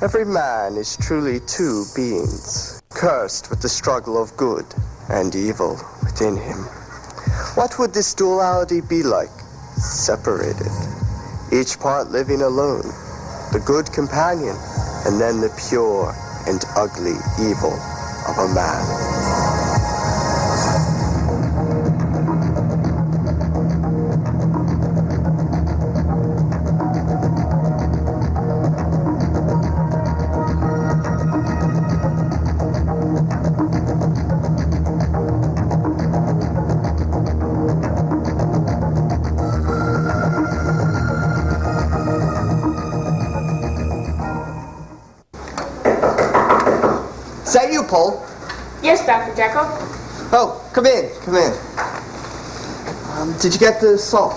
Every man is truly two beings, cursed with the struggle of good and evil within him. What would this duality be like? Separated, each part living alone, the good companion, and then the pure and ugly evil of a man. Is that you, Paul? Yes, Dr. Jekyll. Oh, come in. Did you get the salt?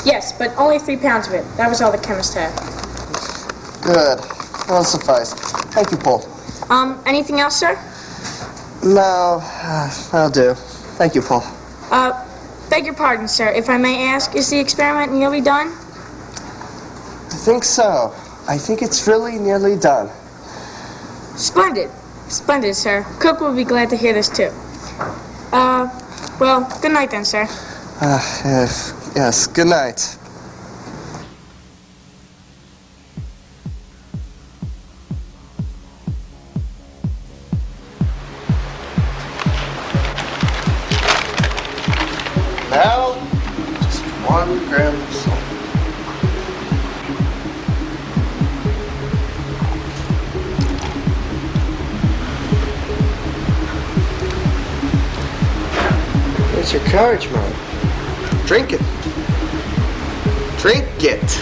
Yes, but only 3 pounds of it. That was all the chemist had. Good. That'll suffice. Thank you, Paul. Anything else, sir? No, that'll do. Thank you, Paul. Beg your pardon, sir. If I may ask, is the experiment nearly done? I think so. I think it's really nearly done. Splendid. Splendid, sir. Cook will be glad to hear this, too. Well, good night then, sir. Yes, good night. Now, just 1 gram of salt. Where's your courage, man? Drink it. Drink it.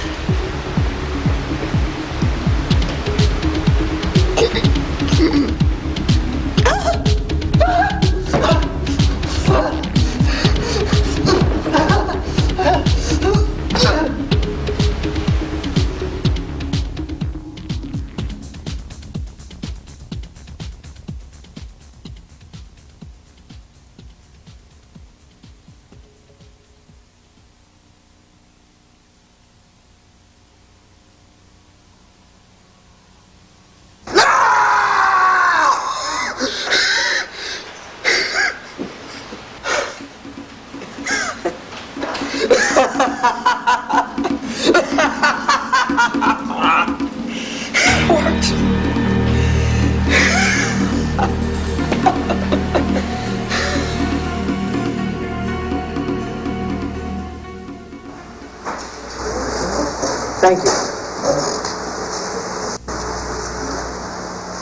Thank you.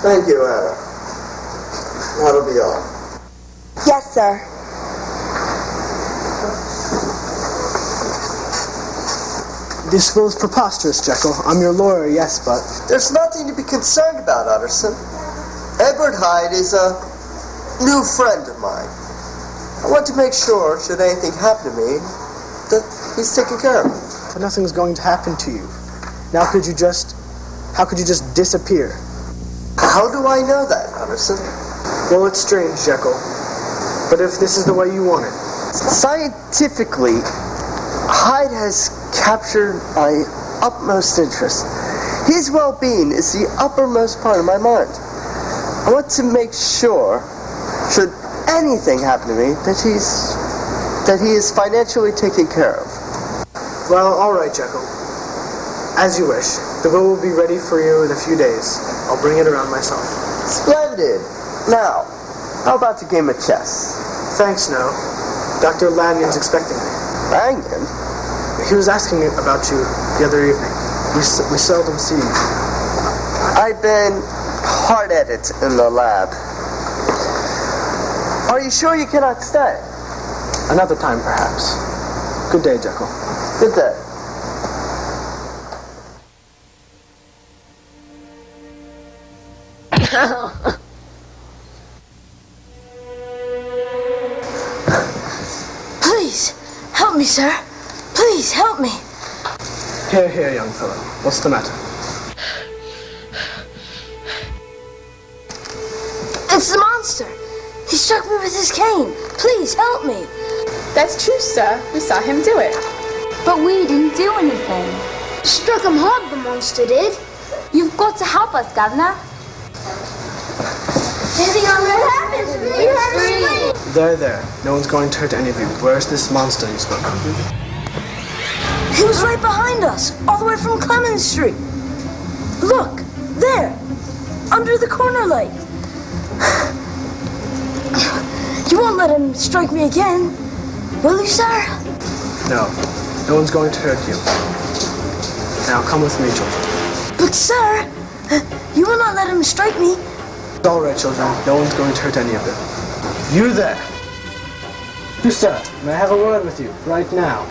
Thank you, Anna. That'll be all. Yes, sir. This feels preposterous, Jekyll. I'm your lawyer, yes, but... There's nothing to be concerned about, Utterson. Edward Hyde is a new friend of mine. I want to make sure, should anything happen to me, that he's taken care of. But nothing's going to happen to you. Now how could you just disappear? How do I know that, Utterson? Well, it's strange, Jekyll. But if this is the way you want it. Scientifically, Hyde has captured my utmost interest. His well-being is the uppermost part of my mind. I want to make sure, should anything happen to me, that he is financially taken care of. Well, all right, Jekyll. As you wish. The bill will be ready for you in a few days. I'll bring it around myself. Splendid. Now, how about a game of chess? Thanks, no. Dr. Lanyon's expecting me. Lanyon? He was asking about you the other evening. We seldom see you. I've been hard at it in the lab. Are you sure you cannot stay? Another time, perhaps. Good day, Jekyll. Good day. Please, help me, sir. Please, help me. Here, young fellow. What's the matter? It's the monster. He struck me with his cane. Please, help me. That's true, sir. We saw him do it. But we didn't do anything. Struck him hard, the monster did. You've got to help us, Governor. Anything on what happens? We heard it. There. No one's going to hurt any of you. Where's this monster you spoke of? He was right behind us, all the way from Clemens Street. Look, there, under the corner light. You won't let him strike me again, will you, sir? No one's going to hurt you. Now come with me, children. But, sir, you will not let him strike me. It's all right, children. No one's going to hurt any of them. You there. You, sir, may I have a word with you right now?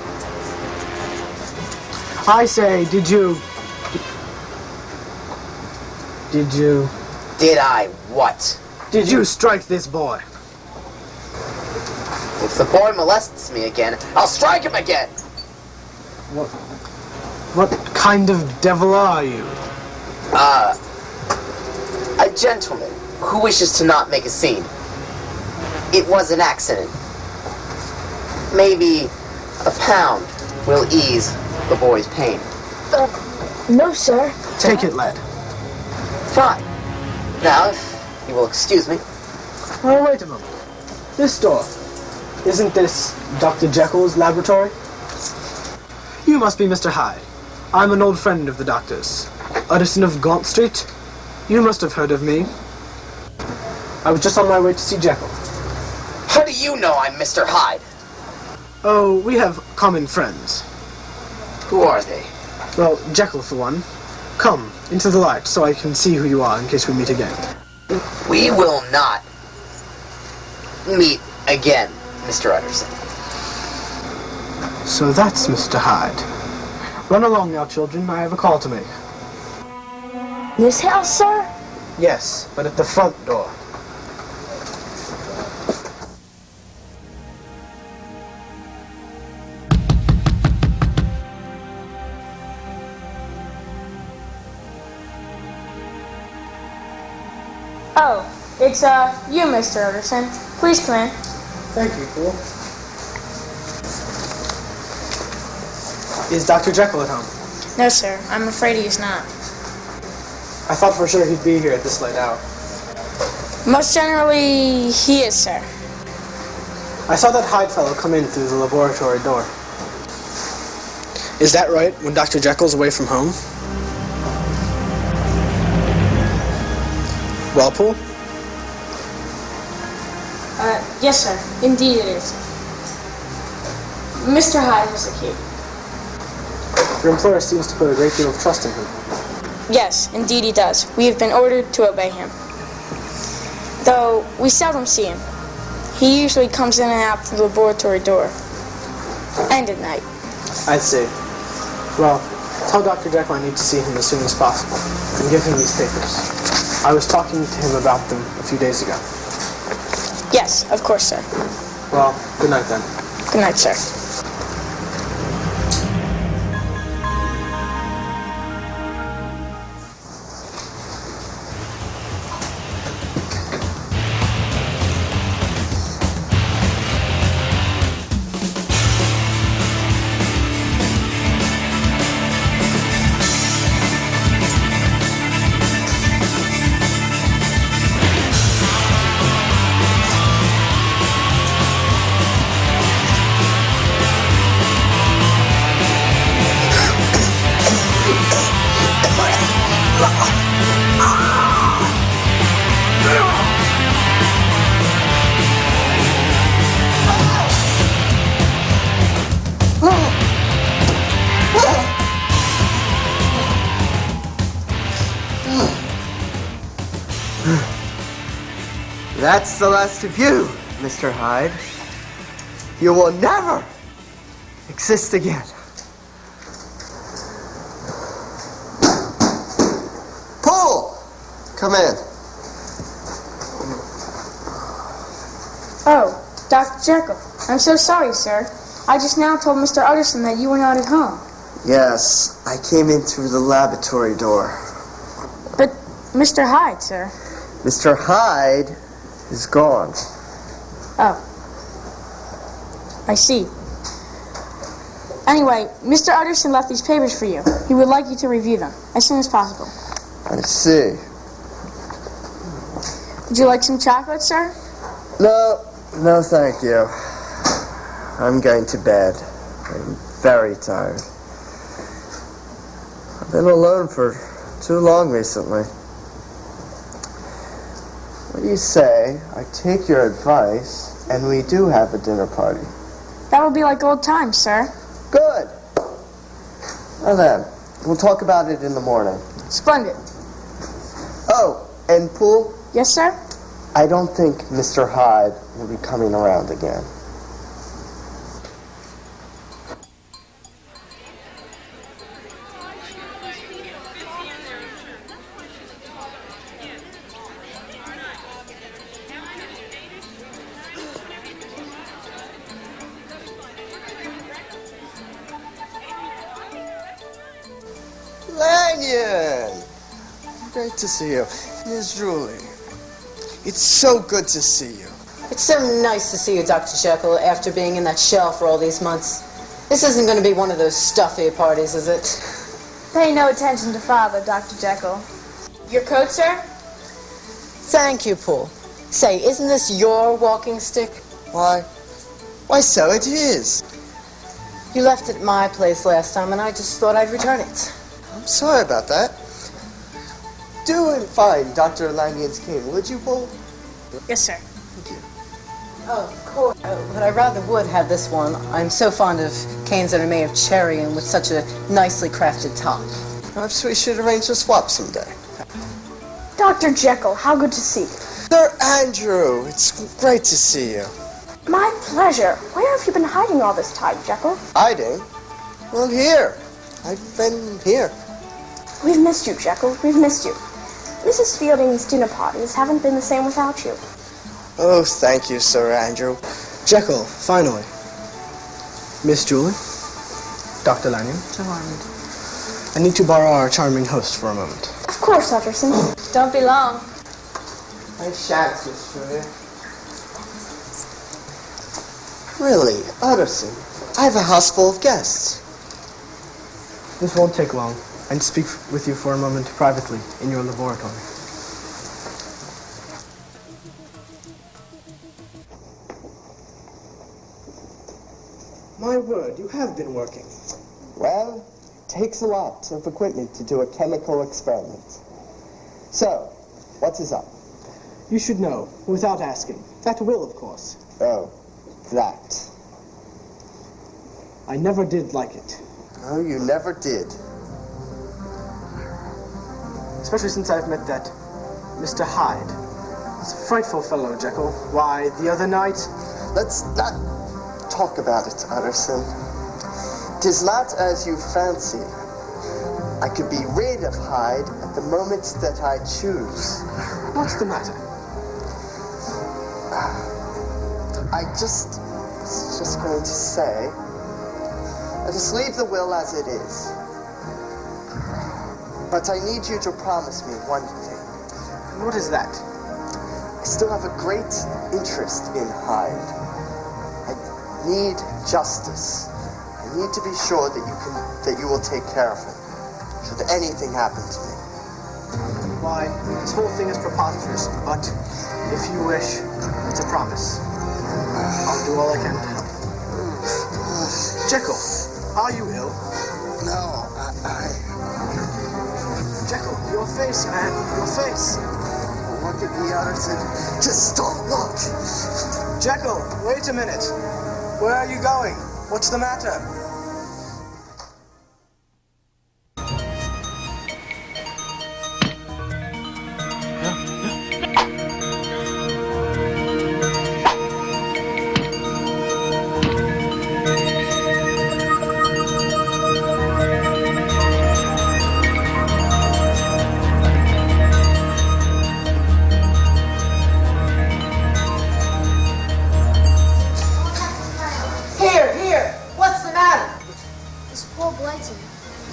I say, did you... Did I what? Did you strike this boy? If the boy molests me again, I'll strike him again! What kind of devil are you? A gentleman who wishes to not make a scene. It was an accident. Maybe a pound will ease the boy's pain. No, sir. Take it, lad. Fine. Now, if you will excuse me. Oh, wait a moment. This door. Isn't this Dr. Jekyll's laboratory? You must be Mr. Hyde. I'm an old friend of the doctor's. Utterson of Gaunt Street? You must have heard of me. I was just on my way to see Jekyll. How do you know I'm Mr. Hyde? Oh, we have common friends. Who are they? Well, Jekyll for one. Come, into the light, so I can see who you are in case we meet again. We will not meet again, Mr. Utterson. So that's Mr. Hyde. Run along now, children. I have a call to make. This house, sir? Yes, but at the front door. Oh, it's, you, Mr. Utterson. Please come in. Thank you, Paul. Is Dr. Jekyll at home? No, sir. I'm afraid he is not. I thought for sure he'd be here at this late hour. Most generally, he is, sir. I saw that Hyde fellow come in through the laboratory door. Is that right, when Dr. Jekyll's away from home? Well, Paul? Yes, sir. Indeed it is. Mr. Hyde has the key. Your employer seems to put a great deal of trust in him. Yes, indeed he does. We have been ordered to obey him. Though we seldom see him. He usually comes in and out through the laboratory door. And at night. I see. Well, tell Dr. Jekyll I need to see him as soon as possible. And give him these papers. I was talking to him about them a few days ago. Yes, of course, sir. Well, good night then. Good night, sir. That's the last of you, Mr. Hyde. You will never exist again. Paul! Come in. Oh, Dr. Jekyll. I'm so sorry, sir. I just now told Mr. Utterson that you were not at home. Yes, I came in through the laboratory door. But Mr. Hyde, sir. Mr. Hyde is gone. Oh. I see. Anyway, Mr. Utterson left these papers for you. He would like you to review them as soon as possible. I see. Would you like some chocolate, sir? No, thank you. I'm going to bed. I'm very tired. I've been alone for too long recently. What do you say I take your advice and we do have a dinner party? That will be like old times, sir. Good. Now then, we'll talk about it in the morning. Splendid. Oh, and Poole? Yes, sir? I don't think Mr. Hyde will be coming around again. Lanyon! Great to see you. Miss Julie, it's so good to see you. It's so nice to see you, Dr. Jekyll, after being in that shell for all these months. This isn't going to be one of those stuffy parties, is it? Pay no attention to Father, Dr. Jekyll. Your coat, sir? Thank you, Poole. Say, isn't this your walking stick? Why, so it is. You left it at my place last time, and I just thought I'd return it. I'm sorry about that. Do find Dr. Lanyon's cane, would you, Poole? Yes, sir. Thank you. Oh, of course. But I rather would have this one. I'm so fond of canes that are made of cherry and with such a nicely crafted top. Perhaps we should arrange a swap someday. Dr. Jekyll, how good to see you. Sir Andrew, it's great to see you. My pleasure. Where have you been hiding all this time, Jekyll? Hiding? Well, here. I've been here. We've missed you, Jekyll. We've missed you. Mrs. Fielding's dinner parties haven't been the same without you. Oh, thank you, Sir Andrew. Jekyll, finally. Miss Julie? Dr. Lanyon? Charmed. I need to borrow our charming host for a moment. Of course, Utterson. Don't be long. I shan't, Miss Julia. Really, Utterson, I have a house full of guests. This won't take long. I need to speak with you for a moment privately in your laboratory. My word, you have been working. Well, it takes a lot of equipment to do a chemical experiment. So, what is up? You should know, without asking. That will, of course. Oh, that. I never did like it. Oh, you never did. Especially since I've met that Mr. Hyde. He's a frightful fellow, Jekyll. Why, the other night... Let's not talk about it, Utterson. 'Tis not as you fancy. I could be rid of Hyde at the moment that I choose. What's the matter? I was just going to say, I just leave the will as it is. But I need you to promise me one thing. What is that? I still have a great interest in Hyde. I need justice. I need to be sure that you will take care of him, should anything happen to me. Why, this whole thing is preposterous, but if you wish, it's a promise. I'll do all I can to help. Jekyll, are you ill? No, I... Jekyll, your face, man, your face. Look at me, Utterson. Just don't look. Jekyll, wait a minute. Where are you going? What's the matter?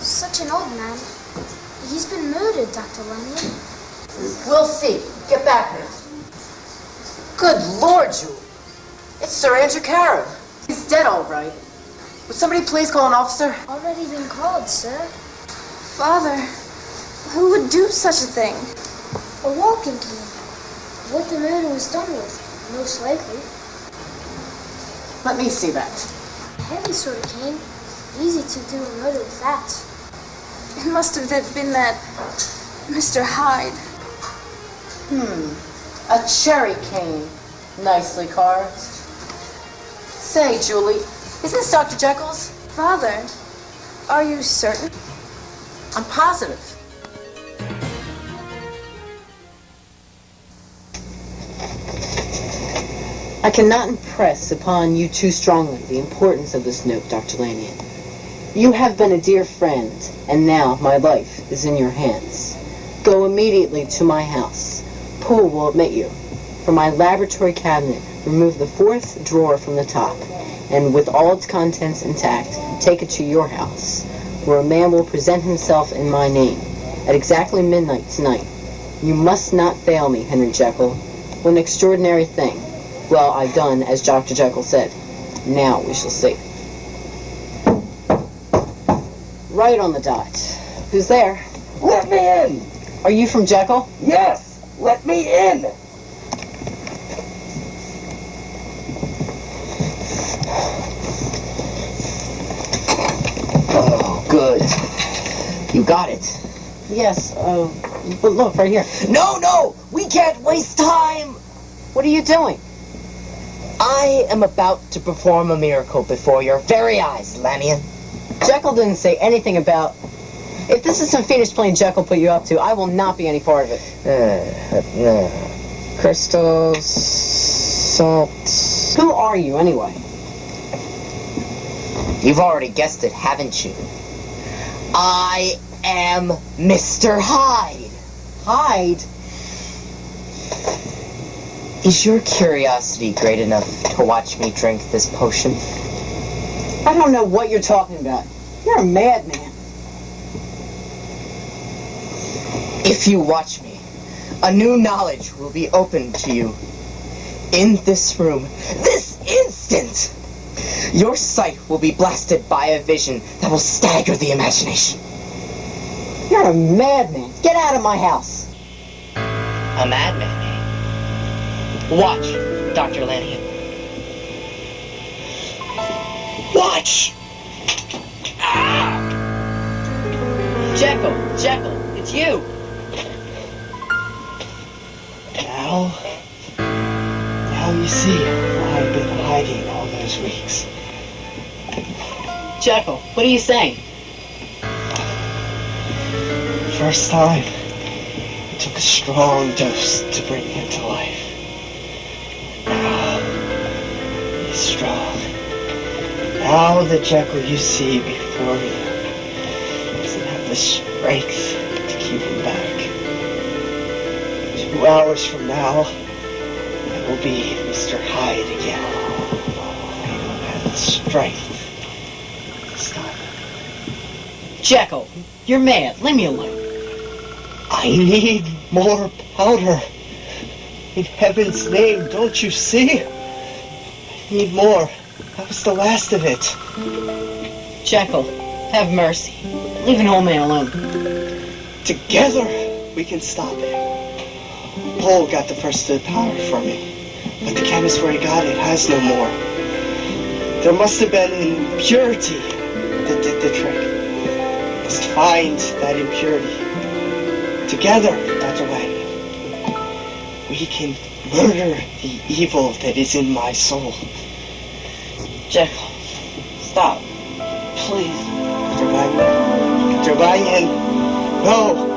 Such an old man. He's been murdered, Dr. Lanyon. We'll see. Get back now. Good Lord, Julie. It's Sir Andrew Caron. He's dead, all right. Would somebody please call an officer? Already been called, sir. Father, Who would do such a thing? A walking cane. What the murder was done with, most likely. Let me see that. A heavy sort of cane. Easy to do a murder with that. It must have been that Mr. Hyde. A cherry cane. Nicely carved. Say, Julie, is this Dr. Jekyll's? Father, are you certain? I'm positive. I cannot impress upon you too strongly the importance of this note, Dr. Lanyon. You have been a dear friend, and now my life is in your hands. Go immediately to my house. Poole will admit you. From my laboratory cabinet, remove the 4th drawer from the top, and with all its contents intact, take it to your house, where a man will present himself in my name, at exactly midnight tonight. You must not fail me, Henry Jekyll. What an extraordinary thing. Well, I've done as Dr. Jekyll said. Now we shall see. Right on the dot. Who's there? Let me in! Are you from Jekyll? Yes! Let me in! Oh, good. You got it. Yes, but look, right here. No! We can't waste time! What are you doing? I am about to perform a miracle before your very eyes, Lanyon. Jekyll didn't say anything about... If this is some fiendish plan Jekyll put you up to, I will not be any part of it. Crystals... salt... Who are you, anyway? You've already guessed it, haven't you? I am Mr. Hyde. Hyde? Is your curiosity great enough to watch me drink this potion? I don't know what you're talking about. You're a madman. If you watch me, a new knowledge will be opened to you. In this room, this instant, your sight will be blasted by a vision that will stagger the imagination. You're a madman. Get out of my house. A madman? Watch, Dr. Lanyon. Watch! Jekyll, it's you. Now you see why I've been hiding all those weeks. Jekyll, what are you saying? First time, it took a strong dose to bring him to life. Now, he's strong. Now the Jekyll you see before you doesn't have the strength to keep him back. 2 hours from now, I will be Mr. Hyde again. I don't have the strength to stop him. Jekyll, you're mad. Leave me alone. I need more powder. In heaven's name, don't you see? I need more. That was the last of it. Jekyll, have mercy. Leave an old man alone. Together, we can stop it. Paul got the first of the powder from him, but the chemist where he got it has no more. There must have been an impurity that did the trick. We must find that impurity. Together, Dr. Lanyon, we can murder the evil that is in my soul. Jekyll, stop. Please. Dr. Lanyon. Dr. Lanyon. No!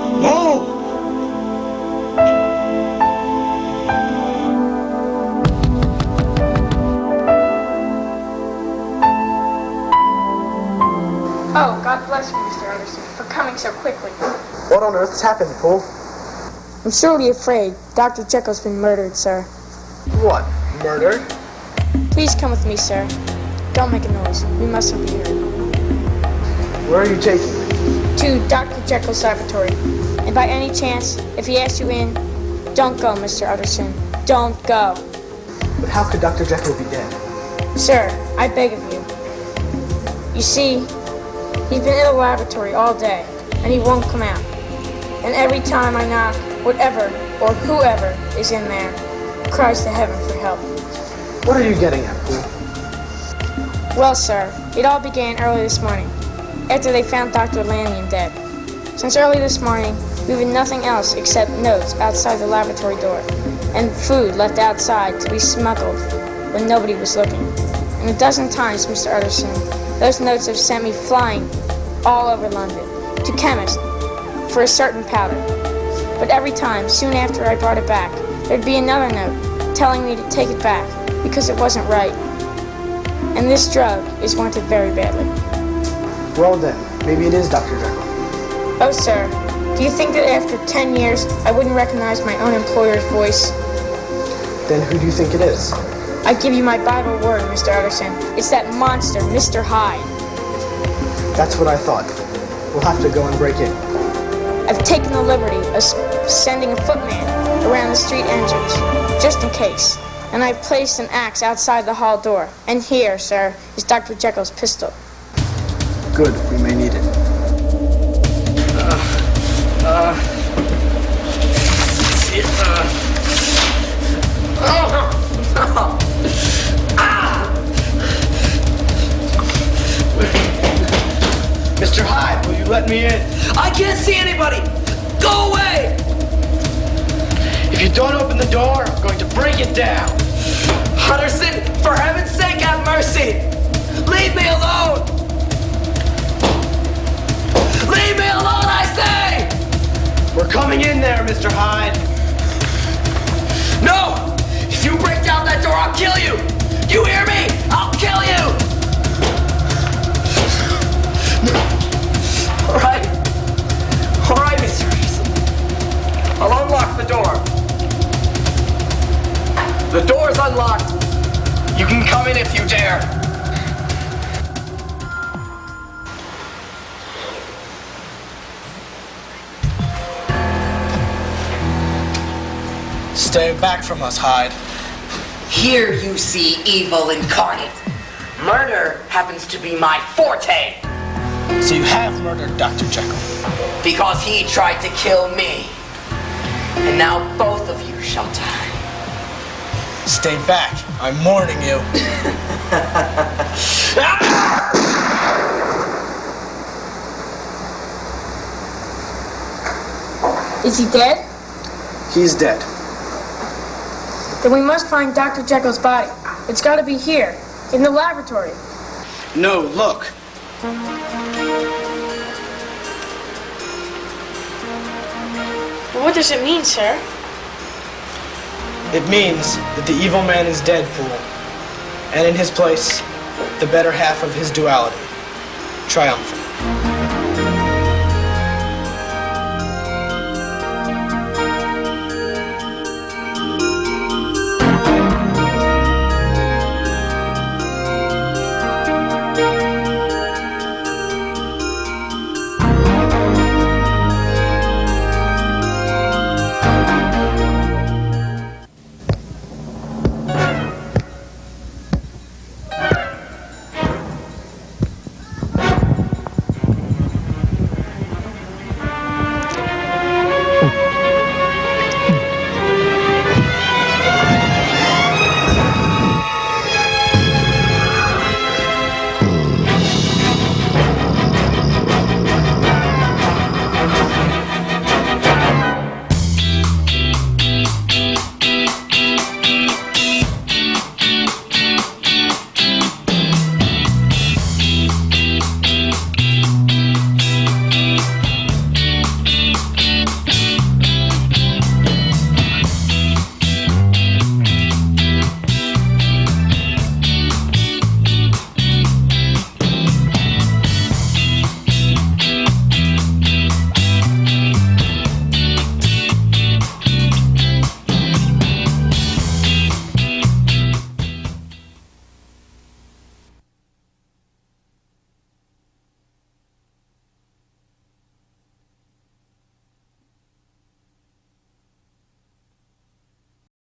Oh, God bless you, Mr. Anderson, for coming so quickly. What on earth has happened, Poole? I'm sorely afraid Dr. Jekyll's been murdered, sir. What? Murdered? Please come with me, sir. Don't make a noise. We mustn't be heard. Where are you taking me? To Dr. Jekyll's laboratory. And by any chance, if he asks you in, don't go, Mr. Utterson. Don't go. But how could Dr. Jekyll be dead? Sir, I beg of you. You see, he's been in the laboratory all day, and he won't come out. And every time I knock, whatever or whoever is in there cries to heaven for help. What are you getting at, Pooh? Well, sir, it all began early this morning, after they found Dr. Lanyon dead. Since early this morning, we've had nothing else except notes outside the laboratory door, and food left outside to be smuggled when nobody was looking. And a dozen times, Mr. Utterson, those notes have sent me flying all over London, to chemists, for a certain powder. But every time, soon after I brought it back, there'd be another note telling me to take it back because it wasn't right. And this drug is wanted very badly. Well then, maybe it is Dr. Jekyll. Oh, sir, do you think that after 10 years I wouldn't recognize my own employer's voice? Then who do you think it is? I give you my Bible word, Mr. Utterson. It's that monster, Mr. Hyde. That's what I thought. We'll have to go and break in. I've taken the liberty of sending a footman around the street engines, just in case. And I've placed an axe outside the hall door. And here, sir, is Dr. Jekyll's pistol. Good, we may need it. Mr. Hyde, will you let me in? I can't see anybody! Go away! If you don't open the door, I'm going to break it down. Utterson, for heaven's sake, have mercy! Leave me alone! Leave me alone, I say! We're coming in there, Mr. Hyde. No! If you break down that door, I'll kill you! You hear me? I'll kill you! All right, Mr. Reason. I'll unlock the door. The door's unlocked. You can come in if you dare. Stay back from us, Hyde. Here you see evil incarnate. Murder happens to be my forte. So you have murdered Dr. Jekyll. Because he tried to kill me. And now both of you shall die. Stay back. I'm warning you. Is he dead? He's dead. Then we must find Dr. Jekyll's body. It's got to be here, in the laboratory. No, look. But what does it mean, sir? It means that the evil man is dead, Poole. And in his place, the better half of his duality, triumphant.